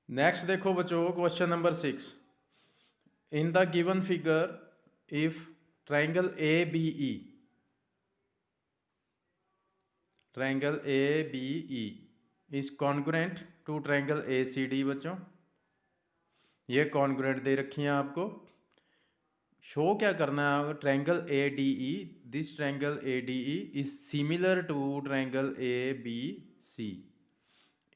Next देखो बच्चों, question number 6। In the given figure if triangle A B E is congruent to triangle A C D. बच्चों ये congruent दे रखी हैं आपको। शो क्या करना है, triangle A D E, this triangle A D E is similar to triangle A B C.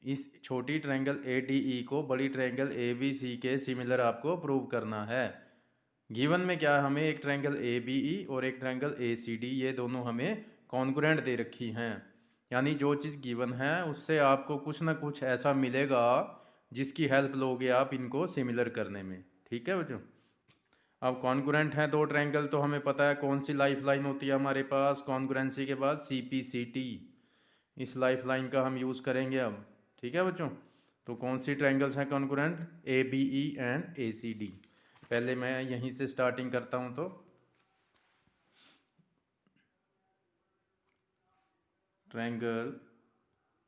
इस छोटी ट्रायंगल ए डी ई को बड़ी ट्रायंगल ए बी सी के सिमिलर आपको प्रूव करना है। गिवन में क्या है, हमें एक ट्रायंगल ए बी ई और एक ट्रायंगल ए सी डी, ये दोनों हमें कॉन्ग्रुएंट दे रखी हैं। यानी जो चीज़ गिवन है उससे आपको कुछ ना कुछ ऐसा मिलेगा जिसकी हेल्प लोगे आप इनको सिमिलर करने में। ठीक है बच्चों। अब कॉन्ग्रुएंट हैं दो ट्रायंगल, तो हमें पता है कौन सी लाइफ लाइन होती है हमारे पास कॉन्ग्रुएंसी के बाद, सी पी सी टी। इस लाइफ लाइन का हम यूज़ करेंगे अब। ठीक है बच्चों। तो कौन सी ट्रायंगल्स हैं congruent, A B E and A C D. पहले मैं यहीं से स्टार्टिंग करता हूं। तो triangle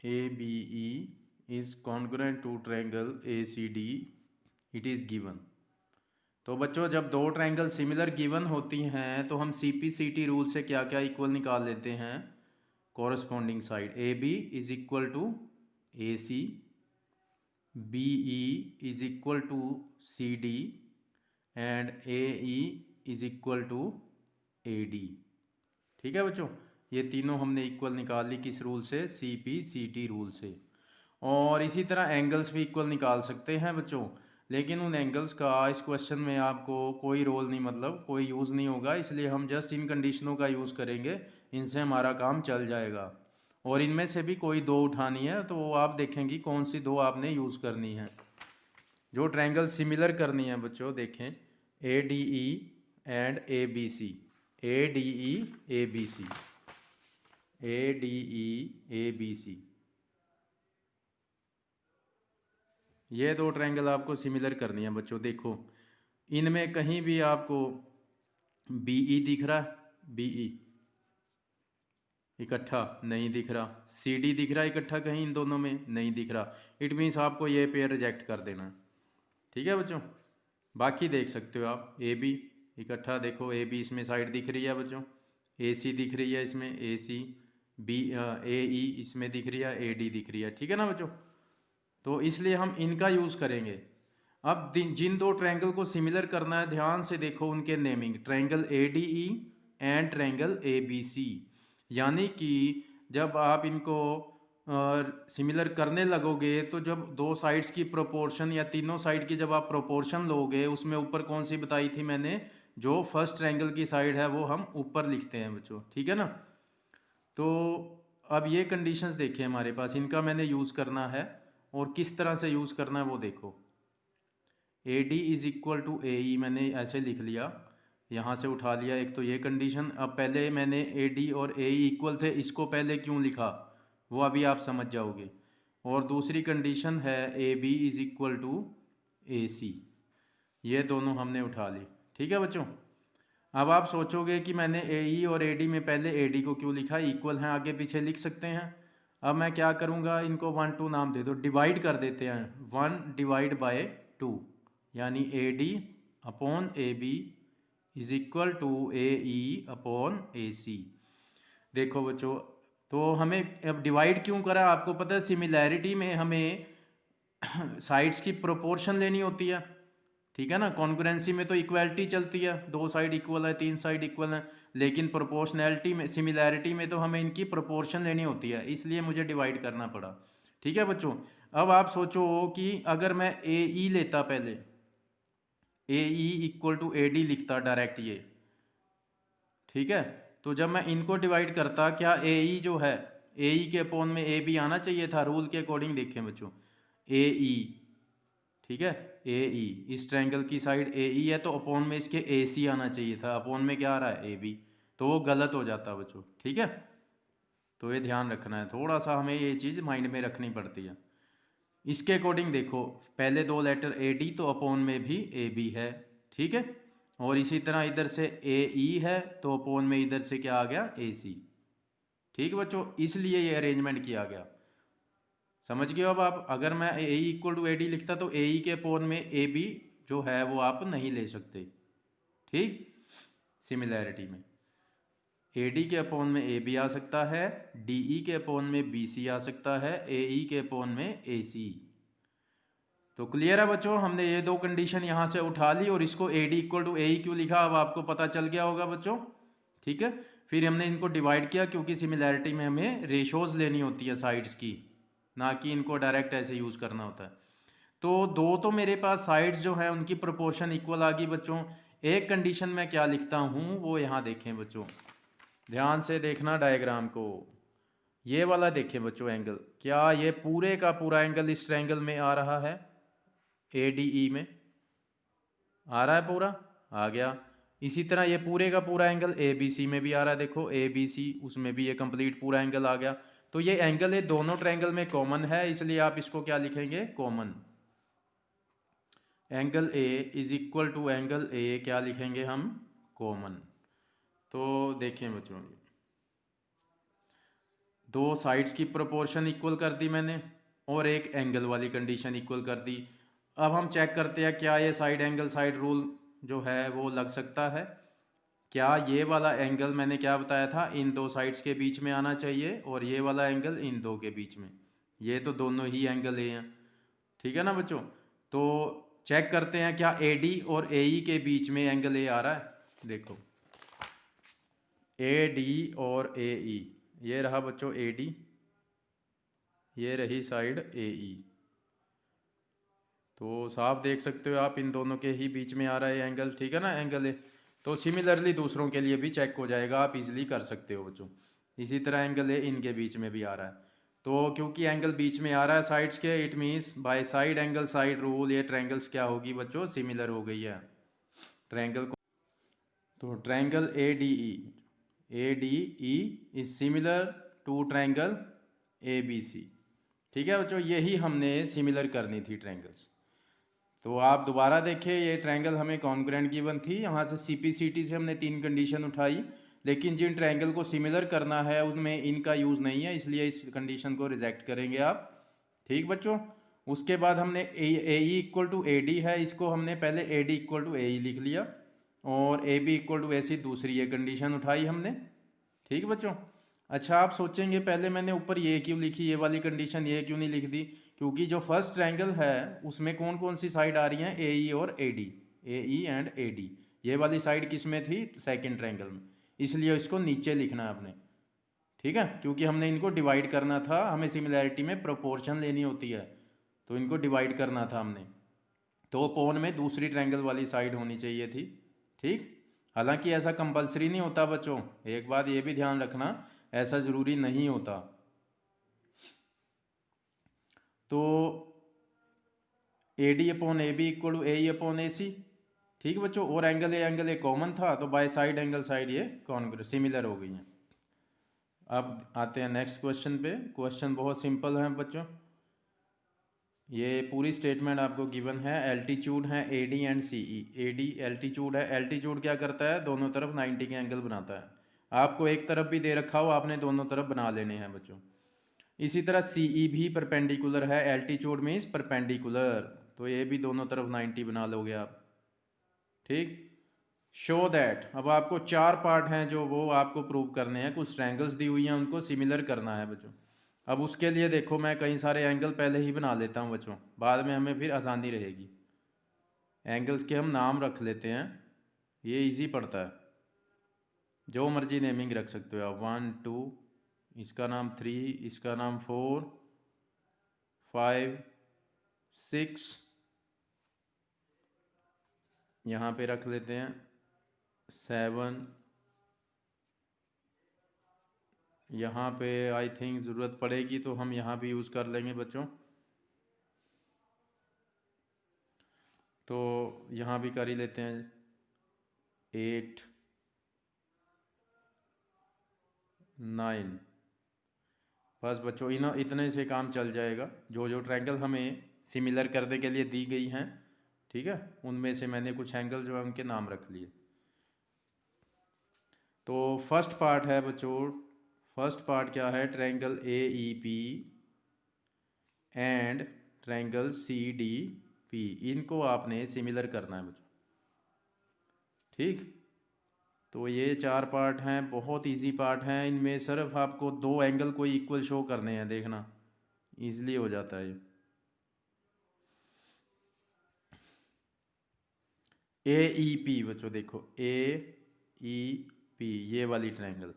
A B E is congruent to triangle A C D, it is given. तो बच्चों जब दो ट्रायंगल सिमिलर गिवन होती हैं तो हम C P C T rule से क्या क्या इक्वल निकाल लेते हैं, corresponding side. A B is equal to A C, B E is equal to C D and A E is equal to A D. ठीक है बच्चों, ये तीनों हमने इक्वल निकाल ली किस रूल से, C P C T rule से। और इसी तरह एंगल्स भी इक्वल निकाल सकते हैं बच्चों, लेकिन उन एंगल्स का इस क्वेश्चन में आपको कोई रोल नहीं, मतलब कोई यूज़ नहीं होगा, इसलिए हम जस्ट इन कंडीशनों का यूज़ करेंगे, इनसे हमारा काम चल जाएगा। और इनमें से भी कोई दो उठानी है तो वो आप देखेंगी कौन सी दो आपने यूज़ करनी है। जो ट्रायंगल सिमिलर करनी है बच्चों, देखें A D E and A B C, A D E A B C, A D E A B C, ये दो ट्रायंगल आपको सिमिलर करनी है बच्चों। देखो इनमें कहीं भी आपको बी ई दिख रहा है, बी ई इकट्ठा नहीं दिख रहा, सी डी दिख रहा है इकट्ठा कहीं इन दोनों में नहीं दिख रहा, इट मीन्स आपको ये पेयर रिजेक्ट कर देना। ठीक है बच्चों। बाकी देख सकते हो आप, ए बी इकट्ठा, देखो ए बी इसमें साइड दिख रही है बच्चों, ए सी दिख रही है इसमें, ए सी, बी ए ई इसमें दिख रही है, ए डी दिख रही है। ठीक है ना बच्चों। तो इसलिए हम इनका यूज़ करेंगे। अब जिन दो ट्रायंगल को सिमिलर करना है, ध्यान से देखो उनके naming, triangle A D E and triangle A B C. यानी कि जब आप इनको सिमिलर करने लगोगे तो जब दो साइड्स की प्रोपोर्शन या तीनों साइड की जब आप प्रोपोर्शन लोगे, उसमें ऊपर कौन सी बताई थी मैंने, जो फर्स्ट ट्रायंगल की साइड है वो हम ऊपर लिखते हैं बच्चों। ठीक है ना। तो अब ये कंडीशंस देखिए हमारे पास, इनका मैंने यूज़ करना है और किस तरह से यूज़ करना है वो देखो। A D is equal to A E मैंने ऐसे लिख लिया, यहाँ से उठा लिया एक तो ये कंडीशन। अब पहले मैंने ए डी और ए ई इक्वल थे, इसको पहले क्यों लिखा वो अभी आप समझ जाओगे। और दूसरी कंडीशन है A B is equal to A C, ये दोनों हमने उठा ली। ठीक है बच्चों। अब आप सोचोगे कि मैंने ए ई और ए डी में पहले ए डी को क्यों लिखा, इक्वल हैं आगे पीछे लिख सकते हैं। अब मैं क्या करूँगा, इनको 1 2 नाम दे दो, डिवाइड कर देते हैं, 1 डिवाइड बाय 2, यानी A D upon A B is equal to A E upon A C. देखो बच्चों, तो हमें अब डिवाइड क्यों करा, आपको पता है सिमिलैरिटी में हमें साइड्स की प्रोपोर्शन लेनी होती है। ठीक है ना। कॉन्ग्रुएंसी में तो इक्वलिटी चलती है, दो साइड इक्वल है, तीन साइड इक्वल है, लेकिन प्रोपोर्शनैलिटी में, सिमिलैरिटी में तो हमें इनकी प्रोपोर्शन लेनी होती है, इसलिए मुझे डिवाइड करना पड़ा। ठीक है बच्चों। अब आप सोचो कि अगर मैं ए ई लेता, पहले A E equal to A D लिखता डायरेक्ट ये, ठीक है, तो जब मैं इनको डिवाइड करता, क्या ए ई जो है, ए ई के अपोन में ए बी आना चाहिए था, रूल के अकॉर्डिंग देखें बच्चों, ए ई, ठीक है, ए ई, इस ट्रायंगल की साइड ए ई है तो अपोन में इसके ए सी आना चाहिए था, अपोन में क्या आ रहा है, ए बी, तो वो गलत हो जाता बच्चों। ठीक है। तो ये ध्यान रखना है, थोड़ा सा हमें ये चीज़ माइंड में रखनी पड़ती है। इसके अकॉर्डिंग देखो, पहले दो लेटर ए डी तो अपोन में भी ए बी है। ठीक है। और इसी तरह इधर से ए ई है तो अपोन में इधर से क्या आ गया, ए सी। ठीक बच्चों, इसलिए ये अरेंजमेंट किया गया। समझ गए अब आप? अगर मैं ए इक्वल टू ए डी लिखता तो ए के अपोन में ए बी जो है वो आप नहीं ले सकते, ठीक। सिमिलैरिटी में ए डी के अपोन में ए बी आ सकता है, डी ई के अपोन में बी सी आ सकता है, ए ई के अपोन में ए सी। तो क्लियर है बच्चों, हमने ये दो कंडीशन यहाँ से उठा ली और इसको ए डी इक्वल टू ए ई क्यों लिखा अब आपको पता चल गया होगा बच्चों, ठीक है। फिर हमने इनको डिवाइड किया क्योंकि सिमिलैरिटी में हमें रेशोज लेनी होती है साइड्स की, ना कि इनको डायरेक्ट ऐसे यूज़ करना होता है। तो दो तो मेरे पास साइड्स जो हैं उनकी प्रोपोर्शन इक्वल आ गई बच्चों। एक कंडीशन में क्या लिखता हूँ वो यहाँ देखें बच्चों, ध्यान से देखना डायग्राम को। ये वाला देखें बच्चों एंगल, क्या ये पूरे का पूरा एंगल इस ट्रायंगल में आ रहा है? ए डी ई में आ रहा है पूरा, आ गया। इसी तरह ये पूरे का पूरा एंगल ए बी सी में भी आ रहा है, देखो ए बी सी, उसमें भी ये कंप्लीट पूरा एंगल आ गया। तो ये एंगल है दोनों ट्रायंगल में कॉमन है, इसलिए आप इसको क्या लिखेंगे? Common. Angle A is equal to angle A क्या लिखेंगे हम? कॉमन। तो देखें बच्चों, दो साइड्स की प्रोपोर्शन इक्वल कर दी मैंने और एक एंगल वाली कंडीशन इक्वल कर दी। अब हम चेक करते हैं क्या ये साइड एंगल साइड रूल जो है वो लग सकता है। क्या ये वाला एंगल मैंने क्या बताया था, इन दो साइड्स के बीच में आना चाहिए और ये वाला एंगल इन दो के बीच में। ये तो दोनों ही एंगल ए हैं, ठीक है ना बच्चों। तो चेक करते हैं क्या ए डी और ए ई के बीच में एंगल ए आ रहा है। देखो ए डी और ए ई, ये रहा बच्चों ए डी, ये रही साइड ए ई। तो साफ देख सकते हो आप इन दोनों के ही बीच में आ रहा है एंगल, ठीक है ना, एंगल ए। तो सिमिलरली दूसरों के लिए भी चेक हो जाएगा, आप इजीली कर सकते हो बच्चों। इसी तरह एंगल ए इनके बीच में भी आ रहा है। तो क्योंकि एंगल बीच में आ रहा है साइड्स के, it means by side angle side rule ये ट्रायंगल्स क्या होगी बच्चों? सिमिलर हो गई है ट्रायंगल को। तो triangle A D E is similar to triangle A B C, ठीक है बच्चों। यही हमने सिमिलर करनी थी ट्रायंगल्स। तो आप दोबारा देखिए, ये ट्रायंगल हमें कॉन्ग्रुएंट गिवन थी, यहाँ से सीपीसीटी से हमने तीन कंडीशन उठाई, लेकिन जिन ट्रायंगल को सिमिलर करना है उनमें इनका यूज़ नहीं है, इसलिए इस कंडीशन को रिजेक्ट करेंगे आप, ठीक बच्चों। उसके बाद हमने A E equal to A D है, इसको हमने पहले A D equal to A E लिख लिया और A B equal to A C दूसरी ये कंडीशन उठाई हमने, ठीक बच्चों। अच्छा आप सोचेंगे पहले मैंने ऊपर ये क्यों लिखी, ये वाली कंडीशन ये क्यों नहीं लिख दी? क्योंकि जो फर्स्ट ट्रायंगल है उसमें कौन कौन सी साइड आ रही हैं? ए ई और A D, A E and A D. ये वाली साइड किस में थी? सेकंड ट्रायंगल में, इसलिए इसको नीचे लिखना है आपने, ठीक है। क्योंकि हमने इनको डिवाइड करना था, हमें सिमिलैरिटी में प्रोपोर्शन लेनी होती है, तो इनको डिवाइड करना था हमने। तो अपोन में दूसरी ट्रायंगल वाली साइड होनी चाहिए थी, ठीक। हालांकि ऐसा कंपलसरी नहीं होता बच्चों, एक बात ये भी ध्यान रखना, ऐसा ज़रूरी नहीं होता। तो A D upon A B equal to A E upon A C, ठीक बच्चों। और एंगल ए कॉमन था, तो बाय साइड एंगल साइड ये कॉन्ग्रुएंट सिमिलर हो गई हैं। अब आते हैं नेक्स्ट क्वेश्चन पे। क्वेश्चन बहुत सिंपल है बच्चों, ये पूरी स्टेटमेंट आपको गिवन है। एल्टीट्यूड है A D and C E. A D altitude है, एल्टीट्यूड क्या करता है? दोनों तरफ 90 के एंगल बनाता है। आपको एक तरफ भी दे रखा हो, आपने दोनों तरफ बना लेने हैं बच्चों। इसी तरह सी ई भी परपेंडिकुलर है, एल्टीट्यूड मीन्स परपेंडिकुलर, तो ये भी दोनों तरफ 90 बना लोगे आप, ठीक। शो दैट, अब आपको चार पार्ट हैं जो वो आपको प्रूव करने हैं, कुछ ट्रायंगल्स दी हुई हैं उनको सिमिलर करना है बच्चों। अब उसके लिए देखो मैं कई सारे एंगल पहले ही बना लेता हूँ बच्चों, बाद में हमें फिर आसानी रहेगी। एंगल्स के हम नाम रख लेते हैं, ये इजी पड़ता है, जो मर्जी नेमिंग रख सकते हो आप। 1 2, इसका नाम 3, इसका नाम 4 5 6, यहाँ पे रख लेते हैं 7, यहाँ पे आई थिंक ज़रूरत पड़ेगी तो हम यहाँ भी यूज़ कर लेंगे बच्चों, तो यहाँ भी कर ही लेते हैं 8 9। बस बच्चों इतने से काम चल जाएगा। जो जो ट्रायंगल हमें सिमिलर करने के लिए दी गई हैं, ठीक है, उनमें से मैंने कुछ एंगल जो है उनके नाम रख लिए। तो फर्स्ट पार्ट है बच्चों, फर्स्ट पार्ट क्या है? Triangle A E P and triangle C D P, इनको आपने सिमिलर करना है बच्चों। ठीक, तो ये 4 पार्ट हैं, बहुत इजी पार्ट हैं। इनमें सिर्फ आपको 2 एंगल कोई इक्वल शो करने हैं, देखना इजीली हो जाता है। ए ई पी बच्चों देखो, ए ई पी ये वाली ट्रायंगल,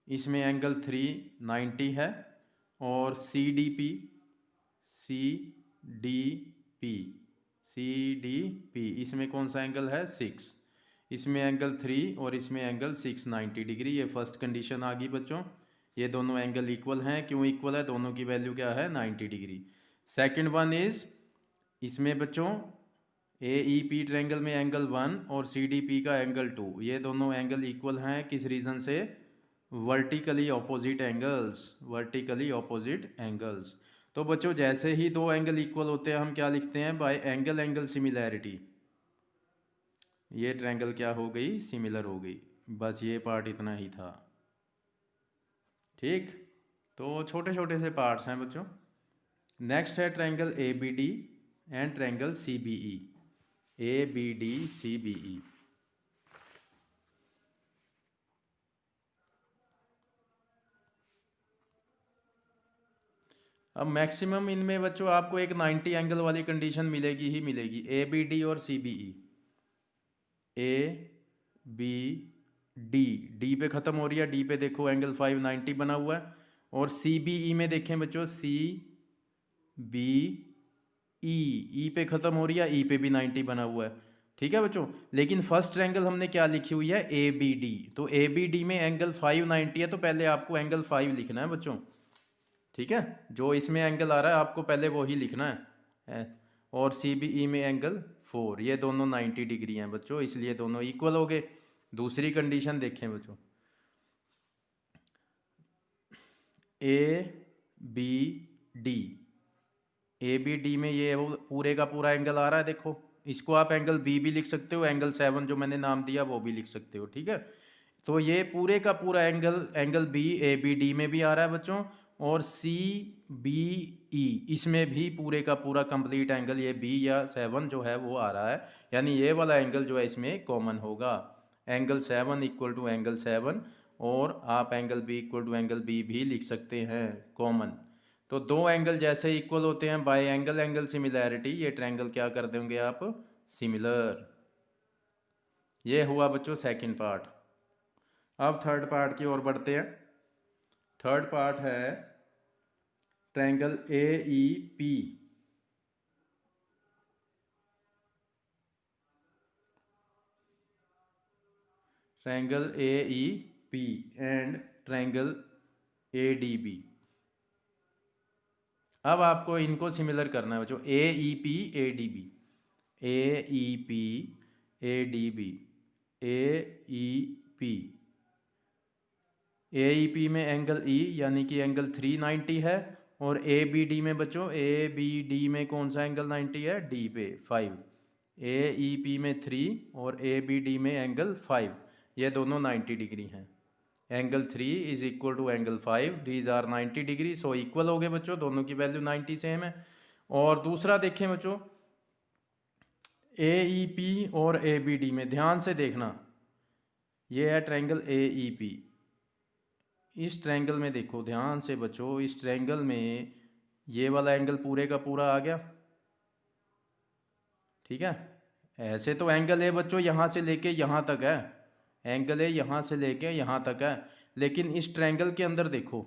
इसमें एंगल 390 है, और C D P, C D P, C D P इसमें कौन सा एंगल है 6, इसमें एंगल 3 और इसमें एंगल 690 डिग्री। ये फर्स्ट कंडीशन आ गई बच्चों, ये दोनों एंगल इक्वल हैं। क्यों इक्वल है? दोनों की वैल्यू क्या है 90 डिग्री। सेकंड वन इज, इसमें बच्चों ए ई पी ट्रायंगल में एंगल 1 और सी डी पी का एंगल 2, ये दोनों एंगल इक्वल हैं। किस रीज़न से? Vertically opposite angles, vertically opposite angles. तो बच्चों जैसे ही 2 एंगल इक्वल होते हैं हम क्या लिखते हैं? By angle angle similarity. ये ट्रायंगल क्या हो गई? सिमिलर हो गई। बस ये पार्ट इतना ही था। ठीक, तो छोटे छोटे से पार्ट्स हैं बच्चों। नेक्स्ट है triangle A B D and triangle C B E, A B D C B E. अब मैक्सिमम इनमें बच्चों आपको एक 90 एंगल वाली कंडीशन मिलेगी ही मिलेगी। ए बी डी और C B E, A B D, D पे ख़त्म हो रही है, डी पे देखो एंगल 590 बना हुआ है। और सी बी ई में देखें बच्चों, सी बी ई, ई पे ख़त्म हो रही है, ई पे भी 90 बना हुआ है। ठीक है बच्चों, लेकिन फर्स्ट ट्रायंगल हमने क्या लिखी हुई है? A B D. तो ए बी डी में एंगल 590 है, तो पहले आपको एंगल 5 लिखना है बच्चों। ठीक है, जो इसमें एंगल आ रहा है आपको पहले वो ही लिखना है। और सी बी ई में एंगल 4, ये दोनों 90 डिग्री हैं बच्चों, इसलिए दोनों इक्वल हो गए। दूसरी कंडीशन देखें बच्चों, A B D, A B D में ये वो पूरे का पूरा एंगल आ रहा है, देखो इसको आप एंगल बी भी लिख सकते हो, एंगल 7 जो मैंने नाम दिया वो भी लिख सकते हो। ठीक है, तो ये पूरे का पूरा angle B A B D में भी आ रहा है बच्चों, और सी बी ई इसमें भी पूरे का पूरा कंप्लीट एंगल ये बी या 7 जो है वो आ रहा है। यानी ये वाला एंगल जो है इसमें कॉमन होगा, एंगल 7 इक्वल टू एंगल 7, और आप angle B equal to angle B भी लिख सकते हैं कॉमन। तो 2 एंगल जैसे इक्वल होते हैं बाय एंगल एंगल सिमिलैरिटी, ये ट्रायंगल क्या कर देंगे आप? सिमिलर। ये हुआ बच्चों सेकंड पार्ट। अब थर्ड पार्ट की ओर बढ़ते हैं। थर्ड पार्ट है triangle A E P, triangle A E P and triangle A D B. अब आपको इनको सिमिलर करना है बच्चों, A E P A D B, A E P A D B, A E P, A E P में angle E यानी कि angle 390 है, और ए बी डी में बच्चों, ए बी डी में कौन सा एंगल 90 है? डी पे 5। ए ई पी में 3 और ए बी डी में एंगल 5, ये दोनों 90 डिग्री हैं। Angle 3 is equal to angle 5, these are 90 degree, so equal हो गए बच्चों, दोनों की वैल्यू 90 सेम है। और दूसरा देखें बच्चों, ए ई पी और ए बी डी में ध्यान से देखना, ये है ट्रायंगल ए ई पी। इस ट्रायंगल में देखो ध्यान से बच्चों, इस ट्रायंगल में ये वाला एंगल पूरे का पूरा आ गया। ठीक है, ऐसे तो एंगल है बच्चों यहाँ से लेके यहाँ तक है, एंगल है यहाँ से लेके यहाँ तक है, लेकिन इस ट्रायंगल के अंदर देखो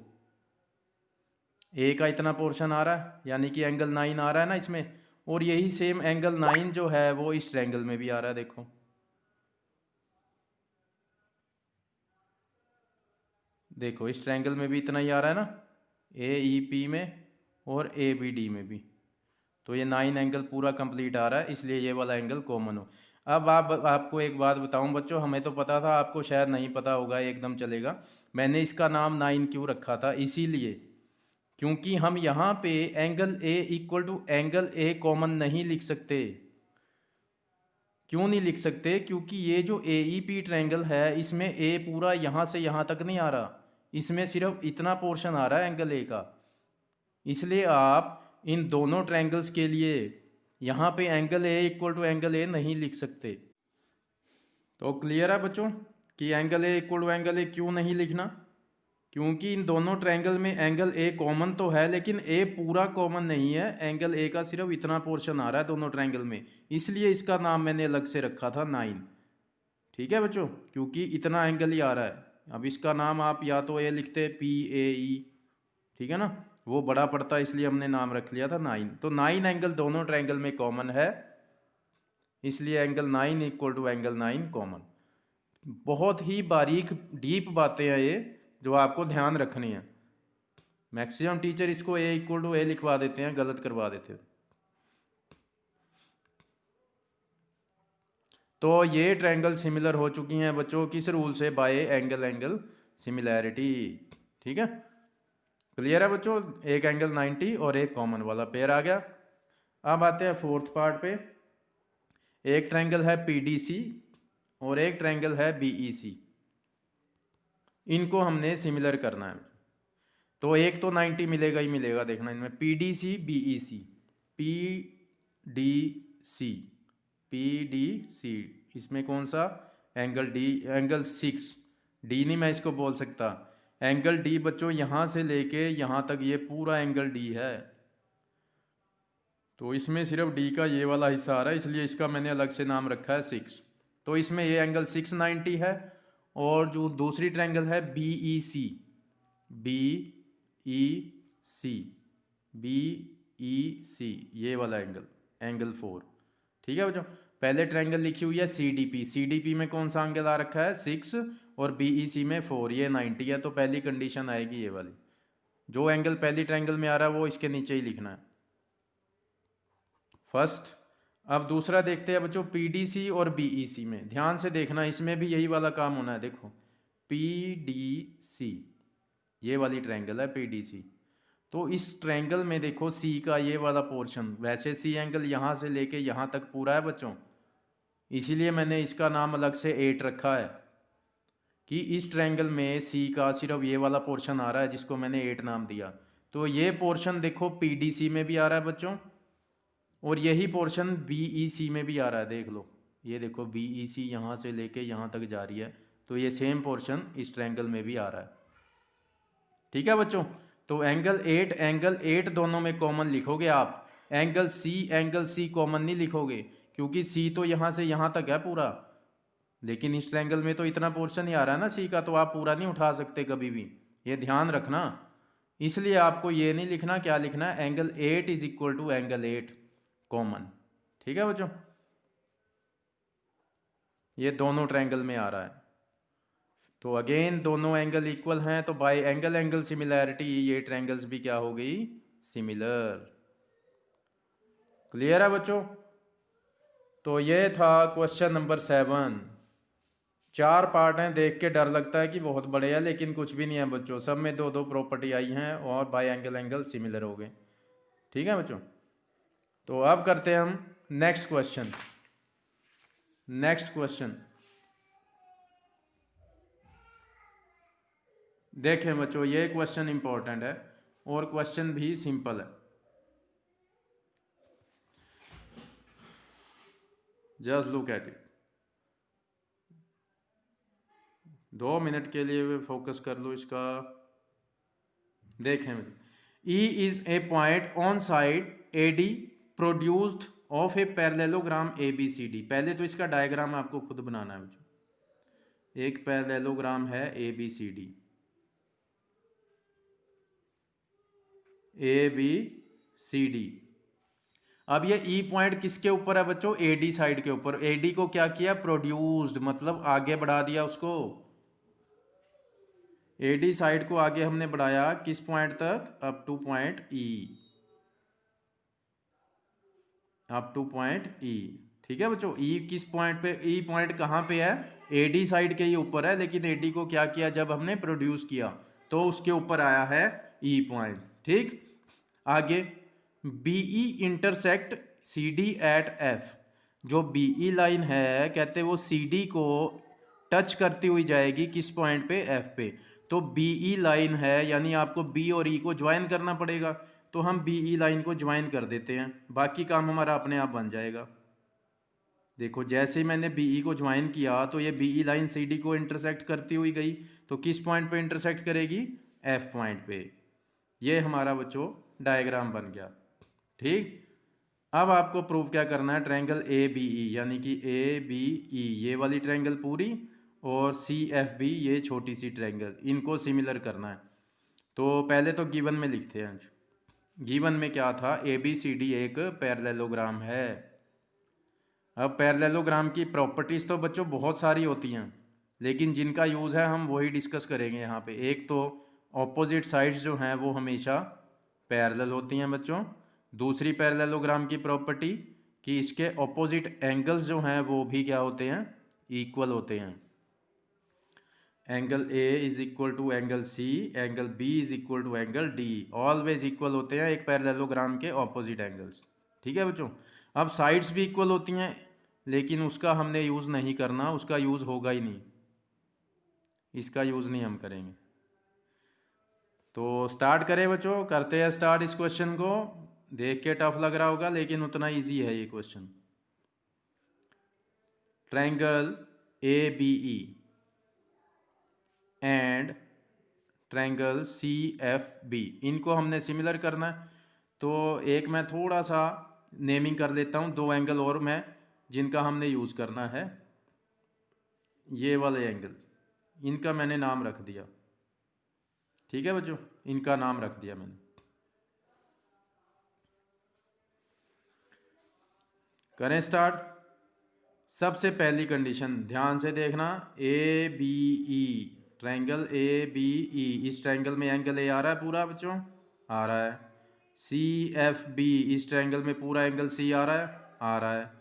ए का इतना पोर्शन आ रहा है, यानी कि एंगल 9 आ रहा है ना इसमें, और यही सेम एंगल 9 जो है वो इस ट्रायंगल में भी आ रहा है। देखो देखो इस ट्रायंगल में भी इतना ही आ रहा है ना, ए ई पी में और ए बी डी में भी, तो ये 9 एंगल पूरा कंप्लीट आ रहा है, इसलिए ये वाला एंगल कॉमन हो। अब आपको एक बात बताऊं बच्चों, हमें तो पता था, आपको शायद नहीं पता होगा, एकदम चलेगा। मैंने इसका नाम 9 क्यों रखा था? इसीलिए क्योंकि हम यहाँ पे angle A equal to angle A common नहीं लिख सकते। क्यों नहीं लिख सकते? क्योंकि ये जो ए ई पी ट्रायंगल है इसमें ए पूरा यहाँ से यहाँ तक नहीं आ रहा, इसमें सिर्फ इतना पोर्शन आ रहा है एंगल ए का। इसलिए आप इन दोनों ट्रायंगल्स के लिए यहाँ पे angle A equal to angle A नहीं लिख सकते। तो क्लियर है बच्चों कि angle A equal to angle A क्यों नहीं लिखना? क्योंकि इन दोनों ट्रायंगल में एंगल ए कॉमन तो है, लेकिन ए पूरा कॉमन नहीं है, एंगल ए का सिर्फ इतना पोर्शन आ रहा है दोनों ट्रायंगल में, इसलिए इसका नाम मैंने अलग से रखा था 9। ठीक है बच्चों, क्योंकि इतना एंगल ही आ रहा है। अब इसका नाम आप या तो ए लिखते PAE, ठीक है ना, वो बड़ा पड़ता इसलिए हमने नाम रख लिया था 9। तो 9 एंगल दोनों ट्रायंगल में कॉमन है, इसलिए angle 9 equal to angle 9 common. बहुत ही बारीक डीप बातें हैं ये, जो आपको ध्यान रखनी है। मैक्सिमम टीचर इसको ए इक्वल टू ए लिखवा देते हैं, गलत करवा देते हैं। तो ये ट्रायंगल सिमिलर हो चुकी हैं बच्चों, किस रूल से? Bye angle angle similarity. ठीक है, क्लियर है बच्चों? एक एंगल 90 और एक कॉमन वाला पेयर आ गया। अब आते हैं फोर्थ पार्ट पे। एक ट्रायंगल है PDC और एक ट्रायंगल है BEC, इनको हमने सिमिलर करना है। तो एक तो 90 मिलेगा ही मिलेगा, देखना इनमें PDC BEC, PDC, इसमें कौन सा? एंगल D, एंगल 6, D नहीं मैं इसको बोल सकता, एंगल D बच्चों यहाँ से लेके यहाँ तक ये पूरा एंगल D है। तो इसमें सिर्फ D का ये वाला हिस्सा आ रहा है, इसलिए इसका मैंने अलग से नाम रखा है 6। तो इसमें ये एंगल 690 है, और जो दूसरी ट्रायंगल है BEC, ये वाला एंगल, एंगल 4। ठीक है बच्चों, पहले ट्रायंगल लिखी हुई है CDP में कौन सा एंगल आ रखा है? 6, और BEC में 4, ये 90 है। तो पहली कंडीशन आएगी ये वाली, जो एंगल पहली ट्रायंगल में आ रहा है वो इसके नीचे ही लिखना है, फर्स्ट। अब दूसरा देखते हैं बच्चों PDC और BEC में, ध्यान से देखना, इसमें भी यही वाला काम होना है। देखो PDC, ये वाली ट्रायंगल है PDC। तो इस ट्रायंगल में देखो C का ये वाला पोर्शन, वैसे C एंगल यहाँ से लेके यहाँ तक पूरा है बच्चों, इसीलिए मैंने इसका नाम अलग से 8 रखा है, कि इस ट्रायंगल में C का सिर्फ ये वाला पोर्शन आ रहा है, जिसको मैंने 8 नाम दिया। तो ये पोर्शन देखो PDC में भी आ रहा है बच्चों, और यही पोर्शन BEC में भी आ रहा है। देख लो, ये देखो BEC यहाँ से लेके यहाँ तक जा रही है, तो ये सेम पोर्शन इस ट्रायंगल में भी आ रहा है। ठीक है बच्चों, तो एंगल 8 दोनों में कॉमन लिखोगे आप, एंगल C कॉमन नहीं लिखोगे, क्योंकि C तो यहाँ से यहाँ तक है पूरा, लेकिन इस ट्रायंगल में तो इतना पोर्शन ही आ रहा है ना C का, तो आप पूरा नहीं उठा सकते कभी भी, ये ध्यान रखना। इसलिए आपको ये नहीं लिखना, क्या लिखना है? Angle 8 is equal to angle 8 common. ठीक है बच्चों, ये दोनों ट्रायंगल में आ रहा है। तो अगेन दोनों एंगल इक्वल हैं, तो बाय एंगल एंगल सिमिलैरिटी ये ट्रायंगल्स भी क्या हो गई? सिमिलर। क्लियर है बच्चों? तो ये था क्वेश्चन नंबर 7। 4 पार्ट हैं, देख के डर लगता है कि बहुत बड़े हैं, लेकिन कुछ भी नहीं है बच्चों, सब में 2-2 प्रॉपर्टी आई हैं और बाय एंगल एंगल सिमिलर हो गए। ठीक है बच्चों, तो अब करते हैं हम नेक्स्ट क्वेश्चन। देखें बच्चों, ये क्वेश्चन इंपॉर्टेंट है और क्वेश्चन भी सिंपल है, just look at it. 2 minute के लिए फोकस कर लो इसका। देखें, E is a point on side AD produced of a parallelogram ABCD। पहले तो इसका डायग्राम आपको खुद बनाना है बच्चों। एक पैरेललोग्राम है ABCD, अब ये E पॉइंट किसके ऊपर है बच्चों? AD साइड के ऊपर। AD को क्या किया? प्रोड्यूस्ड, मतलब आगे बढ़ा दिया उसको। AD साइड को आगे हमने बढ़ाया किस पॉइंट तक? Up two point E। ठीक है बच्चों, E किस पॉइंट पे? E पॉइंट कहाँ पे है? AD साइड के ही ऊपर है, लेकिन AD को क्या किया जब हमने प्रोड्यूस किया तो उसके ऊपर आया है E पॉइंट। ठीक, आगे BE intersect CD at F। जो BE लाइन है, कहते वो CD को टच करती हुई जाएगी किस पॉइंट पे? F पे। तो BE लाइन है, यानी आपको B और E को ज्वाइन करना पड़ेगा। तो हम BE लाइन को ज्वाइन कर देते हैं, बाकी काम हमारा अपने आप बन जाएगा। देखो जैसे ही मैंने BE को ज्वाइन किया तो ये BE लाइन CD को इंटरसेक्ट करती हुई गई, तो किस पॉइंट पे इंटरसेक्ट करेगी? F पॉइंट पे। ये हमारा बच्चों डायग्राम बन गया। ठीक, अब आपको प्रूव क्या करना है? ट्रायंगल ABE यानी कि ABE ये वाली ट्रायंगल पूरी और CFB ये छोटी सी ट्रायंगल, इनको सिमिलर करना है। तो पहले तो गिवन में लिखते हैं। गिवन में क्या था? ABCD एक पैरेललोग्राम है। अब पैरेललोग्राम की प्रॉपर्टीज़ तो बच्चों बहुत सारी होती हैं, लेकिन जिनका यूज़ है हम वही डिस्कस करेंगे यहाँ पे। एक तो ऑपोजिट साइड्स जो हैं वो हमेशा पैरेलल होती हैं बच्चों। दूसरी पैरेललोग्राम की प्रॉपर्टी कि इसके ऑपोजिट एंगल्स जो हैं वो भी क्या होते हैं? इक्वल होते हैं। Angle A is equal to angle C, angle B is equal to angle D, always equal होते हैं एक पैरेललोग्राम के ऑपोजिट एंगल्स। ठीक है बच्चों। अब साइड्स भी इक्वल होती हैं, लेकिन उसका हमने यूज़ नहीं करना, उसका यूज़ होगा ही नहीं, इसका यूज़ नहीं हम करेंगे। तो स्टार्ट करें बच्चों, करते हैं स्टार्ट इस क्वेश्चन को। देख के टफ लग रहा होगा, लेकिन उतना इजी है ये question. Triangle ABE and triangle CFB, इनको हमने सिमिलर करना है। तो एक मैं थोड़ा सा नेमिंग कर लेता हूँ, दो एंगल और मैं जिनका हमने यूज़ करना है। ये वाले एंगल, इनका मैंने नाम रख दिया। ठीक है बच्चों, इनका नाम रख दिया मैंने। करें स्टार्ट। सबसे पहली कंडीशन ध्यान से देखना, ABE ट्रायंगल ABE, इस ट्रायंगल में एंगल A आ रहा है पूरा बच्चों, आ रहा है। CFB, इस ट्रायंगल में पूरा एंगल C आ रहा है, आ रहा है।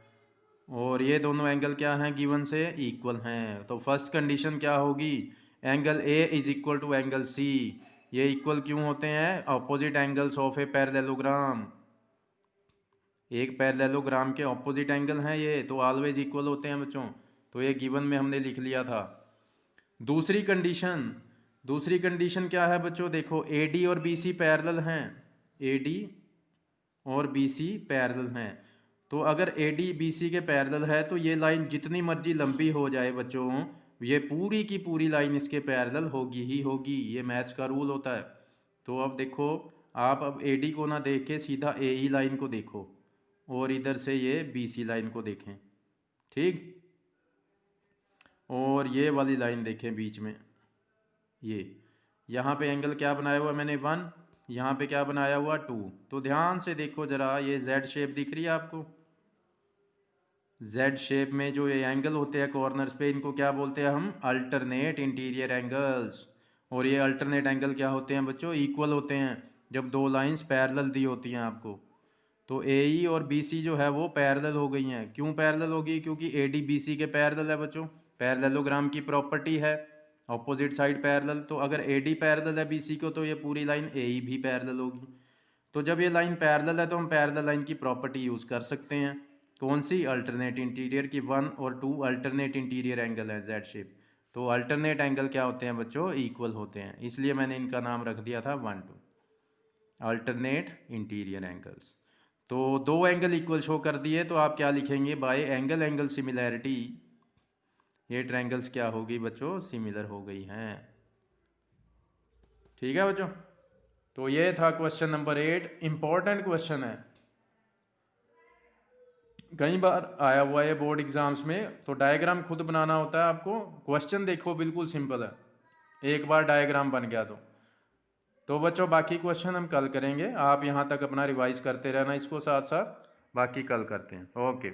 और ये दोनों एंगल क्या हैं? गिवन से इक्वल हैं। तो फर्स्ट कंडीशन क्या होगी? Angle A is equal to angle C। ये इक्वल क्यों होते हैं? Opposite angles of a parallelogram. एक पैरेललोग्राम के ऑपोजिट एंगल हैं ये, तो ऑलवेज इक्वल होते हैं बच्चों। तो ये गिवन में हमने लिख लिया था। दूसरी कंडीशन क्या है बच्चों? देखो AD और BC पैरेलल हैं, AD और BC पैरेलल हैं। तो अगर AD BC के पैरेलल है तो ये लाइन जितनी मर्जी लंबी हो जाए बच्चों, ये पूरी की पूरी लाइन इसके पैरेलल होगी ही होगी। ये मैथ्स का रूल होता है। तो अब देखो, आप अब AD को ना देख के सीधा AE लाइन को देखो और इधर से ये BC लाइन को देखें। ठीक, और ये वाली लाइन देखें बीच में, ये यहाँ पे एंगल क्या बनाया हुआ मैंने? 1। यहाँ पे क्या बनाया हुआ? 2। तो ध्यान से देखो जरा, ये Z शेप दिख रही है आपको? Z शेप में जो ये एंगल होते हैं कॉर्नर्स पे, इनको क्या बोलते हैं हम? Alternate interior angles. और ये अल्टरनेट एंगल क्या होते हैं बच्चों? इक्वल होते हैं जब दो लाइंस पैरेलल दी होती हैं आपको। तो AE और BC जो है वो पैरेलल हो गई हैं। क्यों पैरेलल होगी? क्योंकि AD BC के पैरेलल है बच्चों। पैरेललोग्राम की प्रॉपर्टी है ऑपोजिट साइड पैरेलल। तो अगर AD पैरेलल है BC को, तो ये पूरी लाइन AE भी पैरेलल होगी। तो जब ये लाइन पैरेलल है तो हम पैरेलल लाइन की प्रॉपर्टी यूज़ कर सकते हैं। कौन सी? अल्टरनेट इंटीरियर की। 1 और 2 अल्टरनेट इंटीरियर एंगल है Z शेप। तो अल्टरनेट एंगल क्या होते हैं बच्चों? इक्वल होते हैं। इसलिए मैंने इनका नाम रख दिया था 1, 2 अल्टरनेट इंटीरियर एंगल्स। तो दो एंगल इक्वल शो कर दिए, तो आप क्या लिखेंगे? बाय एंगल सिमिलैरिटी ये ट्रायंगल्स क्या होगी बच्चों? सिमिलर हो गई हैं। ठीक है बच्चों, तो ये था क्वेश्चन नंबर 8। इंपॉर्टेंट क्वेश्चन है, कई बार आया हुआ है बोर्ड एग्जाम्स में। तो डायग्राम खुद बनाना होता है आपको। क्वेश्चन देखो बिल्कुल सिंपल है, एक बार डायग्राम बन गया तो बच्चों बाकी क्वेश्चन हम कल करेंगे। आप यहाँ तक अपना रिवाइज करते रहना इसको साथ साथ, बाकी कल करते हैं। ओके।